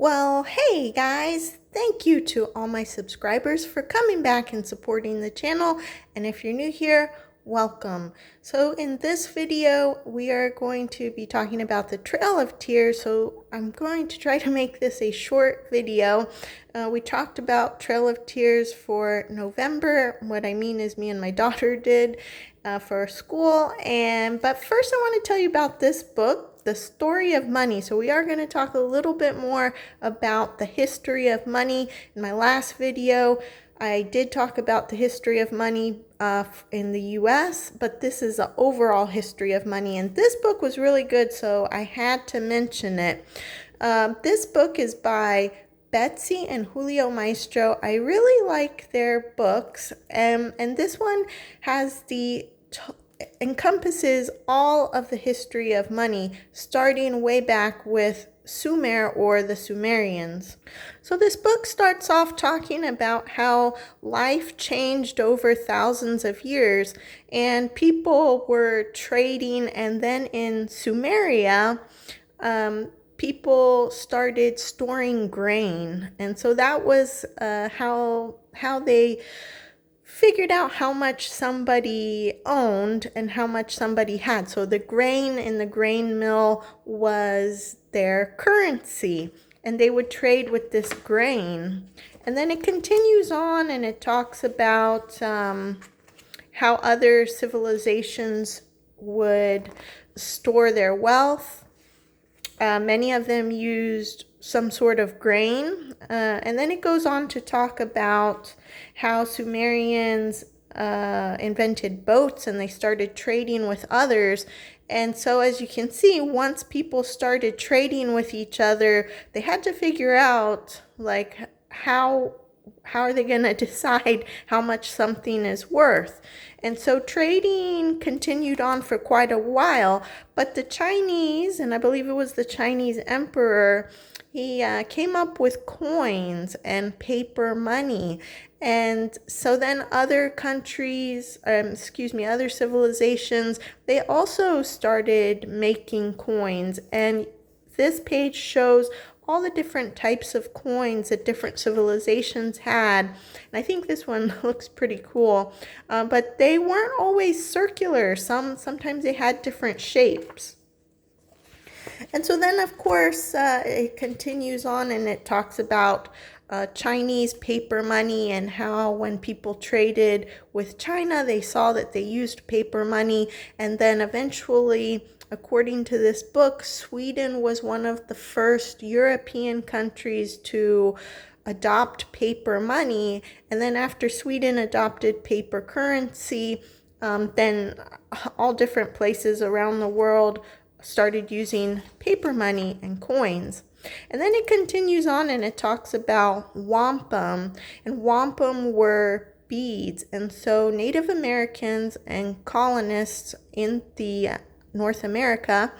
Well, hey guys, thank you to all my subscribers for coming back and supporting the channel. And if you're new here, welcome. So in this video, we are going to be talking about the Trail of Tears. So I'm going to try to make this a short video. We talked about Trail of Tears for November. What I mean is me and my daughter did for school. But first I want to tell you about this book, The Story of Money. So we are going to talk a little bit more about the history of money. In my last video, I did talk about the history of money in the US, but this is the overall history of money. And this book was really good, so I had to mention it. This book is by Betsy and Julio Maestro. I really like their books, and this one has encompasses all of the history of money, starting way back with Sumer or the Sumerians. So this book starts off talking about how life changed over thousands of years, and people were trading, and then in Sumeria, people started storing grain, and so that was how they figured out how much somebody owned and how much somebody had. So the grain in the grain mill was their currency, and they would trade with this grain. And then it continues on, and it talks about how other civilizations would store their wealth. Many of them used some sort of grain. And then it goes on to talk about how Sumerians invented boats, and they started trading with others. And so as you can see, once people started trading with each other, they had to figure out like how are they going to decide how much something is worth? And so trading continued on for quite a while, but the Chinese, and I believe it was the Chinese emperor, he came up with coins and paper money. And so then other countries, other civilizations, they also started making coins. And this page shows all the different types of coins that different civilizations had. And I think this one looks pretty cool. But they weren't always circular. Sometimes they had different shapes. And so then, of course, it continues on, and it talks about Chinese paper money and how when people traded with China, they saw that they used paper money. And then eventually, according to this book, Sweden was one of the first European countries to adopt paper money. And then after Sweden adopted paper currency, then all different places around the world started using paper money and coins. And then it continues on, and it talks about wampum, and wampum were beads. And so Native Americans and colonists in the North America,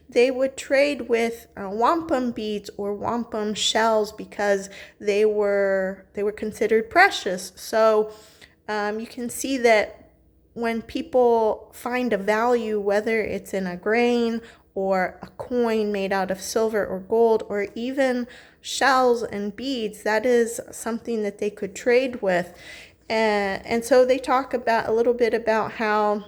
they would trade with wampum beads or wampum shells because they were considered precious. So you can see that when people find a value, whether it's in a grain or a coin made out of silver or gold, or even shells and beads, that is something that they could trade with. And so they talk about a little bit about how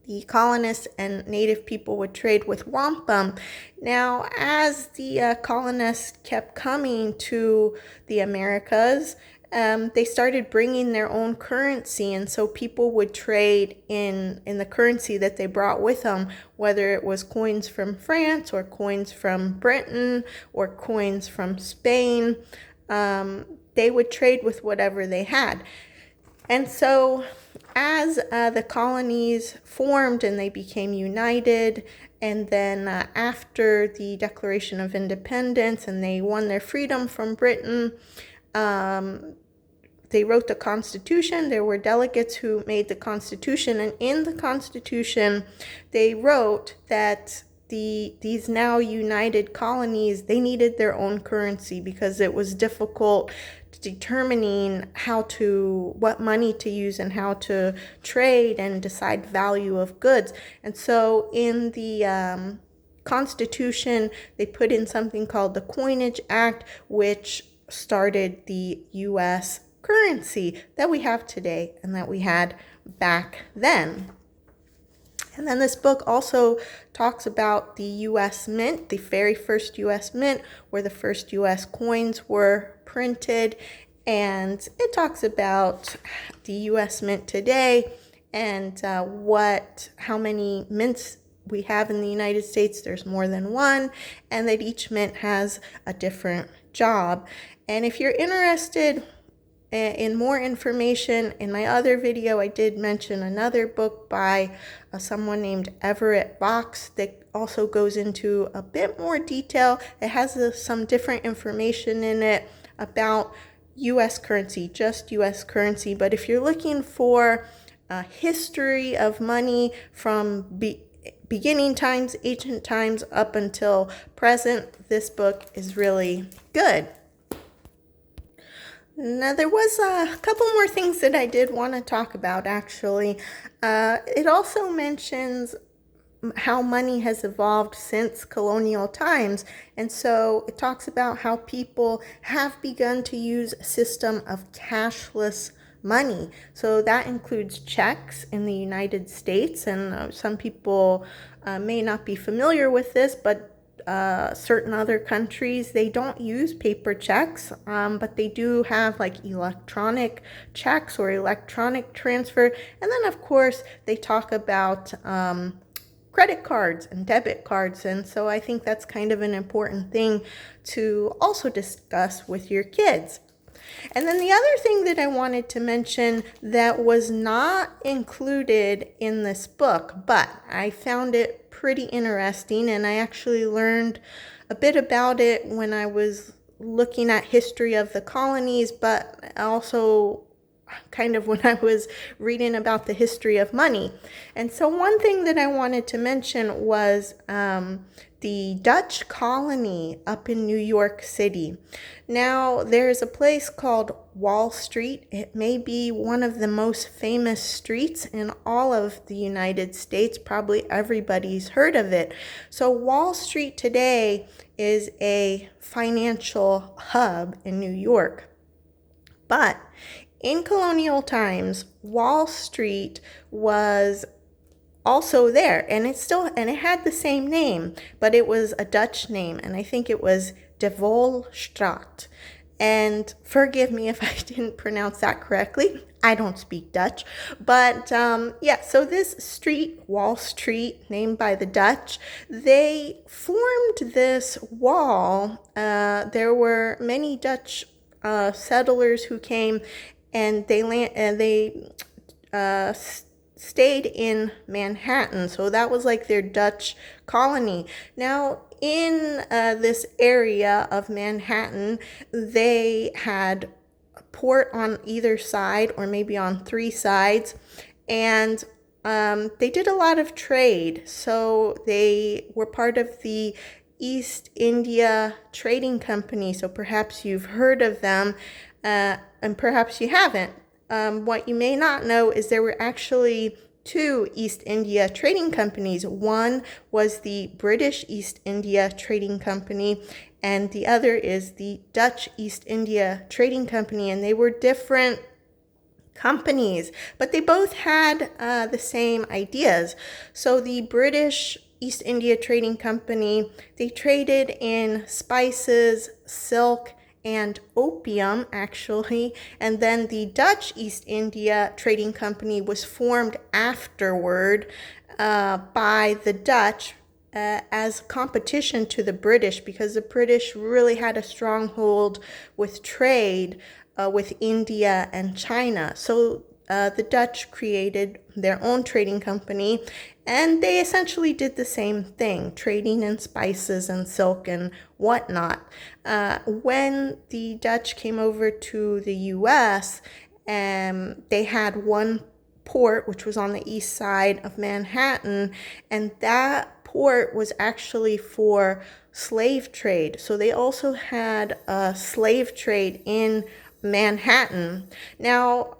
the colonists and native people would trade with wampum. Now, as the colonists kept coming to the Americas, they started bringing their own currency, and so people would trade in the currency that they brought with them, whether it was coins from France or coins from Britain or coins from Spain. They would trade with whatever they had. And so as the colonies formed and they became united, and then after the Declaration of Independence and they won their freedom from Britain, they wrote the Constitution. There were delegates who made the Constitution, and in the Constitution, they wrote that these now united colonies, they needed their own currency because it was difficult determining what money to use and how to trade and decide value of goods. And so in the Constitution, they put in something called the Coinage Act, which started the U.S. currency that we have today and that we had back then. And then this book also talks about the U.S. Mint, the very first U.S. Mint, where the first U.S. coins were printed. And it talks about the U.S. Mint today and how many mints we have in the United States. There's more than one, and that each mint has a different job. And if you're interested in more information, in my other video, I did mention another book by someone named Everett Fox that also goes into a bit more detail. It has some different information in it about U.S. currency, just U.S. currency. But if you're looking for a history of money from beginning times, ancient times, up until present, this book is really good. Now, there was a couple more things that I did want to talk about, actually. It also mentions how money has evolved since colonial times. And so it talks about how people have begun to use a system of cashless money. So that includes checks in the United States. And some people may not be familiar with this, but certain other countries, they don't use paper checks, but they do have like electronic checks or electronic transfer. And then, of course, they talk about credit cards and debit cards. And so I think that's kind of an important thing to also discuss with your kids. And then the other thing that I wanted to mention that was not included in this book, but I found it pretty interesting, and I actually learned a bit about it when I was looking at history of the colonies, but also kind of when I was reading about the history of money. And so one thing that I wanted to mention was the Dutch colony up in New York City. Now, there's a place called Wall Street. It may be one of the most famous streets in all of the United States. Probably everybody's heard of it. So Wall Street today is a financial hub in New York. But in colonial times, Wall Street was also there, and it had the same name, but it was a Dutch name, and I think it was De Volstraat. And forgive me if I didn't pronounce that correctly. I don't speak Dutch, but yeah, so this street, Wall Street, named by the Dutch, they formed this wall. There were many Dutch settlers who came, and they stayed in Manhattan. So that was like their Dutch colony. Now, in this area of Manhattan, they had a port on either side, or maybe on three sides, and they did a lot of trade. So they were part of the East India Trading Company. So perhaps you've heard of them, and perhaps you haven't. What you may not know is there were actually two East India Trading Companies. One was the British East India Trading Company, and the other is the Dutch East India Trading Company. And they were different companies, but they both had the same ideas. So the British East India Trading Company, they traded in spices, silk, and opium, actually. And then the Dutch East India Trading Company was formed afterward by the Dutch as competition to the British, because the British really had a stronghold with trade with India and China. So the Dutch created their own trading company, and they essentially did the same thing, trading in spices and silk and whatnot. When the Dutch came over to the U.S., they had one port, which was on the east side of Manhattan, and that port was actually for slave trade. So they also had a slave trade in Manhattan. Now,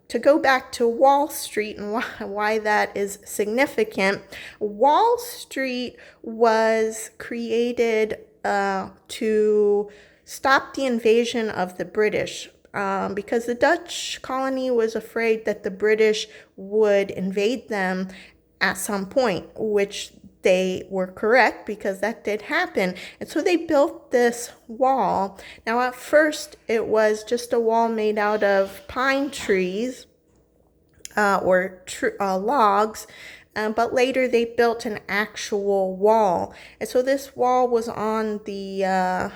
to go back to Wall Street and why that is significant, Wall Street was created to stop the invasion of the British. Because the Dutch colony was afraid that the British would invade them at some point, which they were correct because that did happen. And so they built this wall. Now, at first, it was just a wall made out of pine trees or logs. But later they built an actual wall. And so this wall was on the, I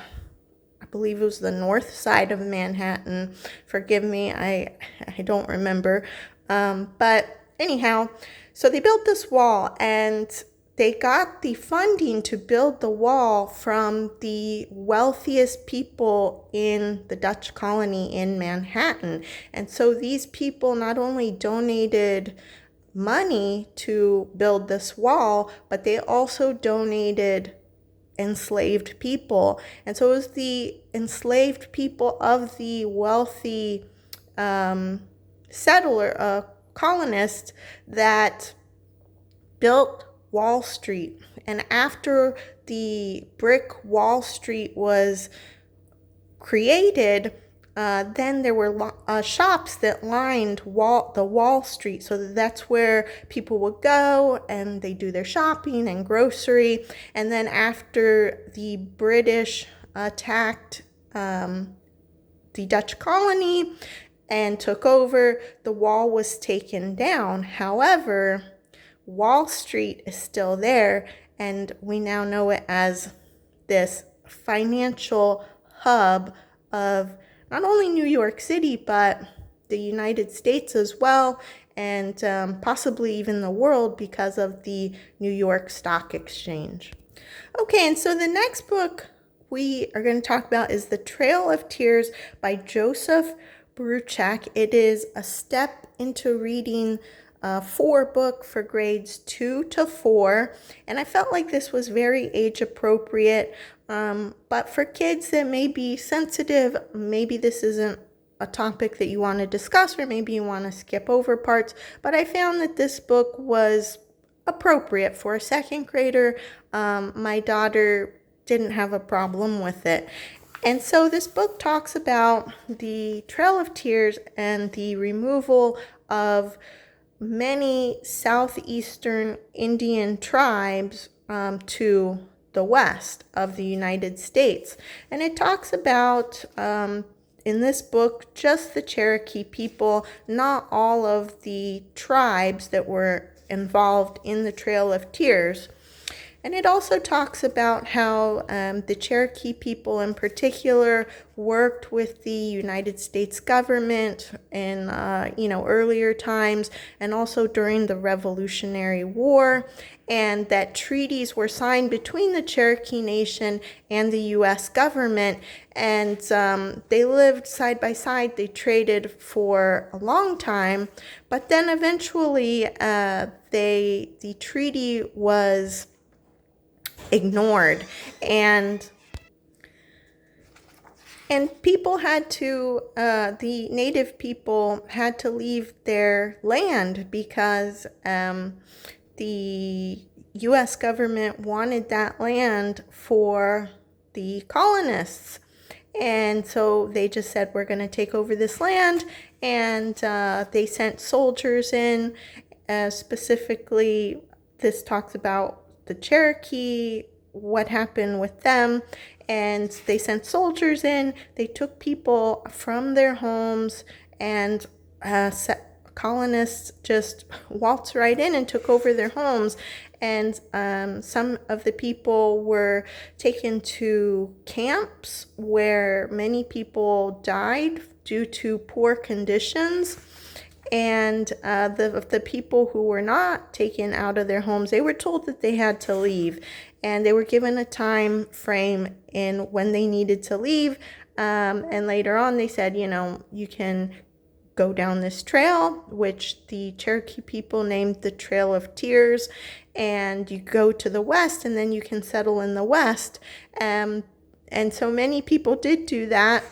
believe it was the north side of Manhattan. Forgive me, I don't remember. But anyhow, so they built this wall, and they got the funding to build the wall from the wealthiest people in the Dutch colony in Manhattan. And so these people not only donated money to build this wall, but they also donated enslaved people. And so it was the enslaved people of the wealthy colonists that built Wall Street. And after the brick Wall Street was created, then there were shops that lined the Wall Street. So that's where people would go and they do their shopping and grocery. And then after the British attacked the Dutch colony and took over, the wall was taken down. However, Wall Street is still there, and we now know it as this financial hub of not only New York City, but the United States as well, and possibly even the world because of the New York Stock Exchange. Okay, and so the next book we are going to talk about is The Trail of Tears by Joseph Bruchac. It is a step into reading 4 book for grades 2 to 4, and I felt like this was very age appropriate, but for kids that may be sensitive, maybe this isn't a topic that you want to discuss, or maybe you want to skip over parts, but I found that this book was appropriate for a 2nd grader. My daughter didn't have a problem with it. And so this book talks about the Trail of Tears and the removal of many southeastern Indian tribes to the west of the United States. And it talks about, in this book, just the Cherokee people, not all of the tribes that were involved in the Trail of Tears. And it also talks about how the Cherokee people in particular worked with the United States government in earlier times, and also during the Revolutionary War, and that treaties were signed between the Cherokee Nation and the U.S. government, and they lived side by side. They traded for a long time, but then eventually the treaty was ignored, and people had to, the native people had to leave their land because the U.S. government wanted that land for the colonists. And so they just said, we're going to take over this land, and they sent soldiers in. Specifically, this talks about the Cherokee, what happened with them, and they sent soldiers in. They took people from their homes, and colonists just waltzed right in and took over their homes. And some of the people were taken to camps where many people died due to poor conditions. And the people who were not taken out of their homes, they were told that they had to leave, and they were given a time frame in when they needed to leave. And later on, they said, you can go down this trail, which the Cherokee people named the Trail of Tears, and you go to the west, and then you can settle in the west. And so many people did do that.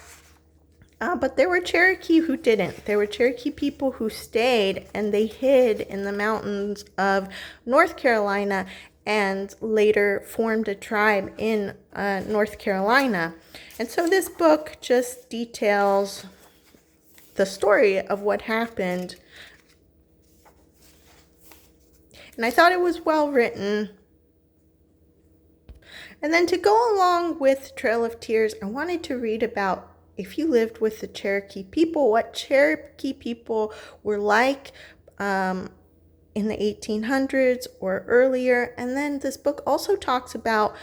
But there were Cherokee who didn't. There were Cherokee people who stayed and they hid in the mountains of North Carolina and later formed a tribe in North Carolina. And so this book just details the story of what happened. And I thought it was well written. And then to go along with Trail of Tears, I wanted to read about, if you lived with the Cherokee people, what Cherokee people were like in the 1800s or earlier. And then this book also talks about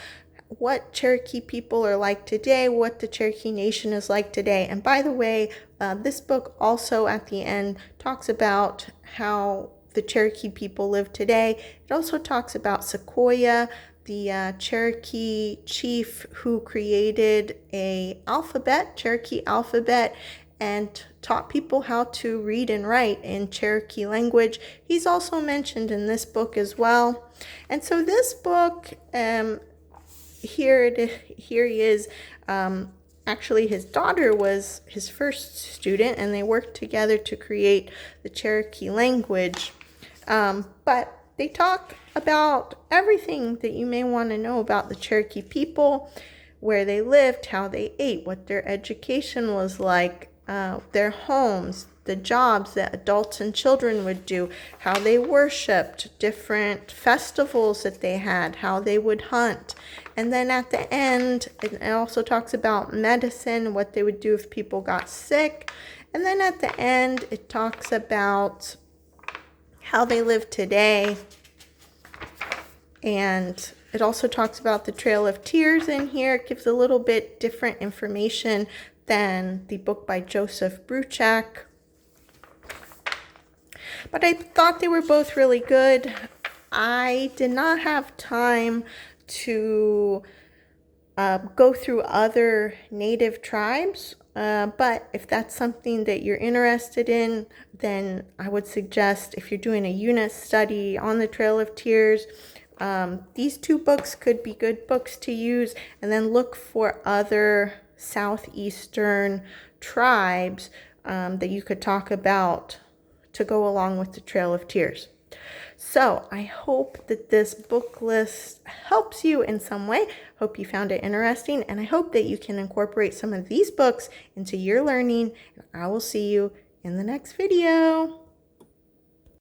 what Cherokee people are like today, what the Cherokee Nation is like today. And by the way, this book also at the end talks about how the Cherokee people live today. It also talks about Sequoyah, the Cherokee chief who created a alphabet, Cherokee alphabet, and taught people how to read and write in Cherokee language. He's also mentioned in this book as well. And so this book, here he is. Actually, his daughter was his first student, and they worked together to create the Cherokee language. But they talk about everything that you may want to know about the Cherokee people, where they lived, how they ate, what their education was like, their homes, the jobs that adults and children would do, how they worshiped, different festivals that they had, how they would hunt. And then at the end, it also talks about medicine, what they would do if people got sick. And then at the end, it talks about how they live today. And it also talks about the Trail of Tears in here. It gives a little bit different information than the book by Joseph Bruchac. But I thought they were both really good. I did not have time to go through other native tribes, but if that's something that you're interested in, then I would suggest, if you're doing a unit study on the Trail of Tears, these two books could be good books to use, and then look for other southeastern tribes that you could talk about to go along with the Trail of Tears. So I hope that this book list helps you in some way. Hope you found it interesting, and I hope that you can incorporate some of these books into your learning. I will see you in the next video.